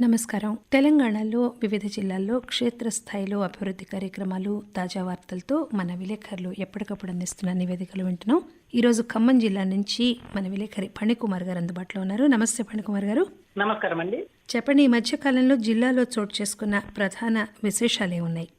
నమస్కారం. తెలంగాణలో వివిధ జిల్లాల్లో క్షేత్రస్థాయిలో అభివృద్ధి కార్యక్రమాలు, తాజా వార్తలతో మన విలేకరులు ఎప్పటికప్పుడు అందిస్తున్న నివేదికలు వింటున్నాం. ఈరోజు ఖమ్మం జిల్లా నుంచి మన విలేకరి ఫణికుమార్ గారు అందుబాటులో ఉన్నారు. నమస్తే ఫణికుమార్ గారు. నమస్కారం అండి. చెప్పండి, ఈ మధ్య కాలంలో జిల్లాలో చోటు చేసుకున్న ప్రధాన విశేషాలు ఏమున్నాయి?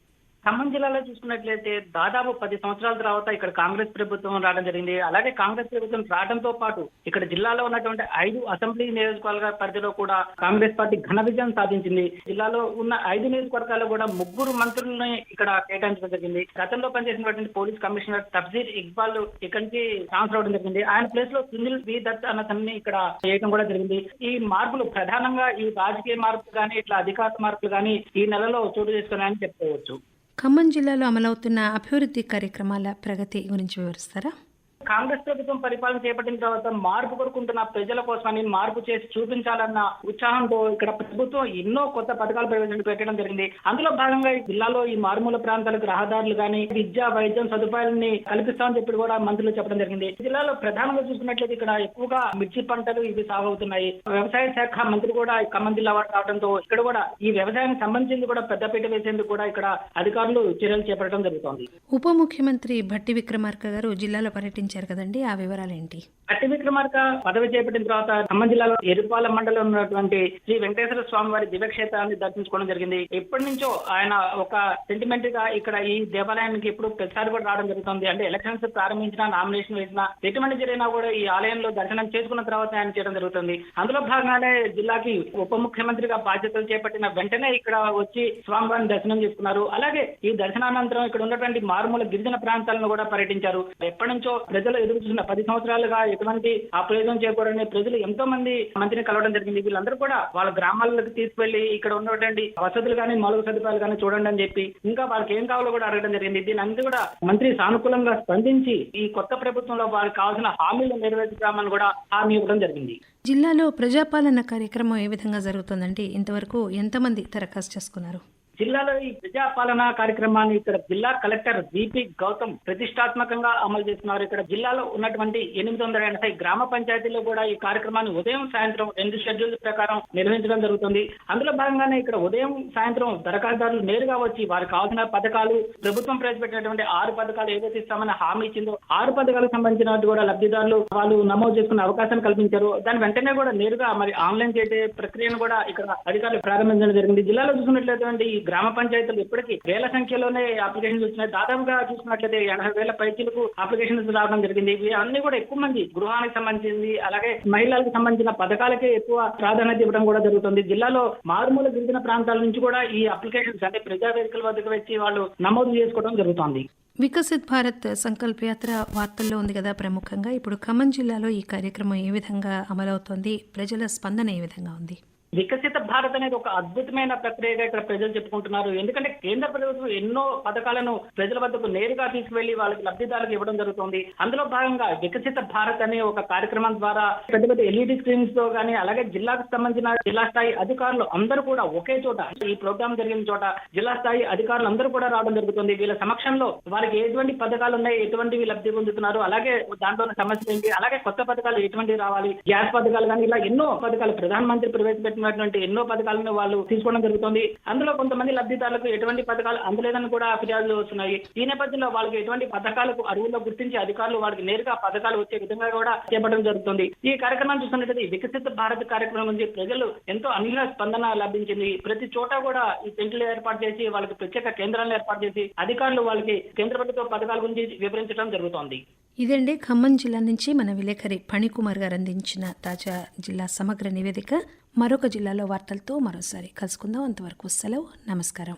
ఖమ్మం జిల్లాలో చూసుకున్నట్లయితే దాదాపు 10 సంవత్సరాల తర్వాత ఇక్కడ కాంగ్రెస్ ప్రభుత్వం రావడం జరిగింది. అలాగే కాంగ్రెస్ ప్రభుత్వం రావడంతో పాటు ఇక్కడ జిల్లాలో ఉన్నటువంటి 5 అసెంబ్లీ నియోజకవర్గాల పరిధిలో కూడా కాంగ్రెస్ పార్టీ ఘన విజయం సాధించింది. జిల్లాలో ఉన్న 5 నియోజకవర్గాల్లో కూడా 3 మంత్రులని ఇక్కడ కేటాయించడం జరిగింది. గతంలో పనిచేసినటువంటి పోలీస్ కమిషనర్ తబ్జీర్ ఇక్బాల్ ఇక్కడి నుంచి ట్రాన్స్ఫర్ అవడం జరిగింది. ఆయన ప్లేస్ లో సునీల్ వి దత్ అన్న తనని ఇక్కడ చేయడం కూడా జరిగింది. ఈ మార్పులు ప్రధానంగా ఈ రాజకీయ మార్పులు కానీ ఇట్లా అధికార మార్పులు కానీ ఈ నెలలో చోటు చేసుకున్నాయని చెప్పుకోవచ్చు. ఖమ్మం జిల్లాలో అమలవుతున్న అభివృద్ధి కార్యక్రమాల ప్రగతి గురించి వివరిస్తారా? కాంగ్రెస్ ప్రభుత్వం పరిపాలన చేపట్టిన తర్వాత మార్పు కోరుకుంటున్న ప్రజల కోసమని మార్పు చేసి చూపించాలన్న ఉత్సాహంతో ఇక్కడ ప్రభుత్వం ఎన్నో కొత్త పథకాలు పెట్టడం జరిగింది. అందులో భాగంగా ఈ జిల్లాలో ఈ మారుమూల ప్రాంతాలకు రహదారులు కానీ విద్య, వైద్యం సదుపాయాలని కల్పిస్తామని చెప్పి కూడా మంత్రులు చెప్పడం జరిగింది. జిల్లాలో ప్రధానంగా చూసుకున్నట్లయితే ఇక్కడ ఎక్కువగా మిర్చి పంటలు ఇవి సాగవుతున్నాయి. వ్యవసాయ శాఖ మంత్రి కూడా ఖమ్మం జిల్లా రావడంతో ఇక్కడ కూడా ఈ వ్యవసాయానికి సంబంధించి కూడా పెద్దపీట వేసేందుకు కూడా ఇక్కడ అధికారులు చర్యలు చేపట్టడం జరుగుతోంది. ఉప ముఖ్యమంత్రి భట్టి విక్రమార్క గారు జిల్లాలో పర్యటించారు కదండి, ఆ వివరాలు ఏంటి? భట్టి విక్రమార్క పదవి చేపట్టిన తర్వాత ఖమ్మం జిల్లాలో ఎరుపాల మండలంలో ఉన్నటువంటి శ్రీ వెంకటేశ్వర స్వామి వారి దివ్యక్షేత్రాన్ని దర్శించుకోవడం జరిగింది. ఎప్పటి నుంచో ఆయన ఒక సెంటిమెంట్ గా ఇక్కడ ఈ దేవాలయానికి ఇప్పుడు ప్రతిసారి కూడా రావడం జరుగుతుంది. అంటే ఎలక్షన్స్ ప్రారంభించినా, నామినేషన్ వేసినా, ఎటువంటి జరిగినా కూడా ఈ ఆలయంలో దర్శనం చేసుకున్న తర్వాత ఆయన చేయడం జరుగుతుంది. అందులో భాగంగానే జిల్లాకి ఉప ముఖ్యమంత్రిగా బాధ్యతలు చేపట్టిన వెంటనే ఇక్కడ వచ్చి స్వామివారిని దర్శనం చేసుకున్నారు. అలాగే ఈ దర్శనానంతరం ఇక్కడ ఉన్నటువంటి మారుమూల గిరిజన ప్రాంతాలను కూడా పర్యటించారు. ఎప్పటి నుంచో ప్రజలు ఎదురు చూసిన 10 సంవత్సరాలుగా ఎటువంటి ఆ ప్రయోజనం చేకూరని ప్రజలు ఎంతో మంది మంత్రిని కలవడం జరిగింది. వీళ్ళందరూ కూడా వాళ్ళ గ్రామాలకు తీసుకువెళ్లి ఇక్కడ ఉన్నటువంటి వసతులు కానీ మౌలిక సదుపాయాలు కానీ చూడండి అని చెప్పి ఇంకా వాళ్ళకి ఏం కావాలో కూడా అడగడం జరిగింది. దీని అంతా కూడా మంత్రి సానుకూలంగా స్పందించి ఈ కొత్త ప్రభుత్వంలో వారికి కావాల్సిన హామీలు నెరవేర్చుతామని కూడా హామీ ఇవ్వడం జరిగింది. జిల్లాలో ప్రజాపాలన కార్యక్రమం ఏ విధంగా జరుగుతుందంటే ఇంతవరకు ఎంతమంది దరఖాస్తు చేసుకున్నారు? జిల్లాలో ఈ ప్రజాపాలన కార్యక్రమాన్ని ఇక్కడ జిల్లా కలెక్టర్ విపి గౌతమ్ ప్రతిష్టాత్మకంగా అమలు చేస్తున్నారు. ఇక్కడ జిల్లాలో ఉన్నటువంటి 880 గ్రామ పంచాయతీల్లో కూడా ఈ కార్యక్రమాన్ని ఉదయం సాయంత్రం 2 షెడ్యూల్ ప్రకారం నిర్వహించడం జరుగుతుంది. అందులో భాగంగానే ఇక్కడ ఉదయం సాయంత్రం దరఖాస్తుదారులు నేరుగా వచ్చి వారికి కావాల్సిన పథకాలు, ప్రభుత్వం ప్రవేశపెట్టినటువంటి 6 పథకాలు ఏదైతే ఇస్తామని హామీ ఇచ్చిందో 6 పథకాలకు సంబంధించినట్టు కూడా లబ్ధిదారులు వాళ్ళు నమోదు చేసుకునే అవకాశం కల్పించారు. దాని వెంటనే కూడా నేరుగా మరి ఆన్లైన్ చేసే ప్రక్రియను కూడా ఇక్కడ అధికారులు ప్రారంభించడం జరిగింది. జిల్లాలో చూసుకున్నట్లయితే ఈ గ్రామ పంచాయతీలు ఇప్పటికీ వేల సంఖ్యలోనే అప్లికేషన్స్ వచ్చినాయి. దాదాపుగా చూసినట్లయితే 80,000 పైచీలకు అప్లికేషన్స్ రావడం జరిగింది. ఇవి అన్ని కూడా ఎక్కువ మంది గృహానికి సంబంధించింది, అలాగే మహిళలకు సంబంధించిన పథకాలకే ఎక్కువ ప్రాధాన్యత ఇవ్వడం కూడా జరుగుతుంది. జిల్లాలో మారుమూల గిరిజన ప్రాంతాల నుంచి కూడా ఈ అప్లికేషన్స్ అంటే ప్రజావేదికల వద్దకు వచ్చి వాళ్ళు నమోదు చేసుకోవడం జరుగుతోంది. వికసిత్ భారత్ సంకల్ప యాత్ర వార్తల్లో ఉంది కదా ప్రముఖంగా. ఇప్పుడు ఖమ్మం జిల్లాలో ఈ కార్యక్రమం ఏ విధంగా అమలవుతోంది? ప్రజల స్పందన ఏ విధంగా ఉంది? వికసిత భారత్ అనేది ఒక అద్భుతమైన ప్రక్రియగా ఇక్కడ ప్రజలు చెప్పుకుంటున్నారు. ఎందుకంటే కేంద్ర ప్రభుత్వం ఎన్నో పథకాలను ప్రజల వద్దకు నేరుగా తీసుకువెళ్లి వాళ్ళకి లబ్ధిదారులకు ఇవ్వడం జరుగుతుంది. అందులో భాగంగా వికసిత భారత్ అనే ఒక కార్యక్రమం ద్వారా పెద్ద పెద్ద ఎల్ఈడి స్క్రీన్స్ తో కానీ అలాగే జిల్లాకు సంబంధించిన జిల్లా స్థాయి అధికారులు అందరూ కూడా ఒకే చోట ఈ ప్రోగ్రామ్ జరిగిన చోట జిల్లా స్థాయి అధికారులు అందరూ కూడా రావడం జరుగుతుంది. వీళ్ళ సమక్షంలో వారికి ఎటువంటి పథకాలు ఉన్నాయి, ఎటువంటివి లబ్ధి పొందుతున్నారు, అలాగే దాంట్లో సమస్యలు ఏంటి, అలాగే కొత్త పథకాలు ఎటువంటివి రావాలి, గ్యాస్ పథకాలు కానీ ఇలా ఎన్నో పథకాలు ప్రధానమంత్రి ప్రవేశపెట్టిన ఎన్నో పథకాలను వాళ్ళు తీసుకోవడం జరుగుతుంది. అందులో కొంతమంది లబ్ధిదారులకు ఎటువంటి పథకాలు అందలేదని కూడా ఫిర్యాదులు వస్తున్నాయి. ఈ నేపథ్యంలో వాళ్ళకి ఎటువంటి పథకాలకు అరువుల్లో గుర్తించి అధికారులు వాళ్ళకి నేరుగా పథకాలు వచ్చే విధంగా కూడా చేపట్టడం జరుగుతుంది. ఈ కార్యక్రమాన్ని చూస్తున్నట్లయితే వికసిత భారత్ కార్యక్రమం నుంచి ప్రజలు ఎంతో అనూహ్య స్పందన లభించింది. ప్రతి చోట కూడా ఈ టెంట్లు ఏర్పాటు చేసి వాళ్ళకి ప్రత్యేక కేంద్రాలను ఏర్పాటు చేసి అధికారులు వాళ్ళకి కేంద్ర ప్రభుత్వ పథకాల గురించి వివరించడం జరుగుతోంది. ఇదండి ఖమ్మం జిల్లా నుంచి మన విలేకరి ఫణికుమార్ గారు అందించిన తాజా జిల్లా సమగ్ర నివేదిక. మరొక జిల్లాలో వార్తలతో మరోసారి కలుసుకుందాం. అంతవరకు సెలవు, నమస్కారం.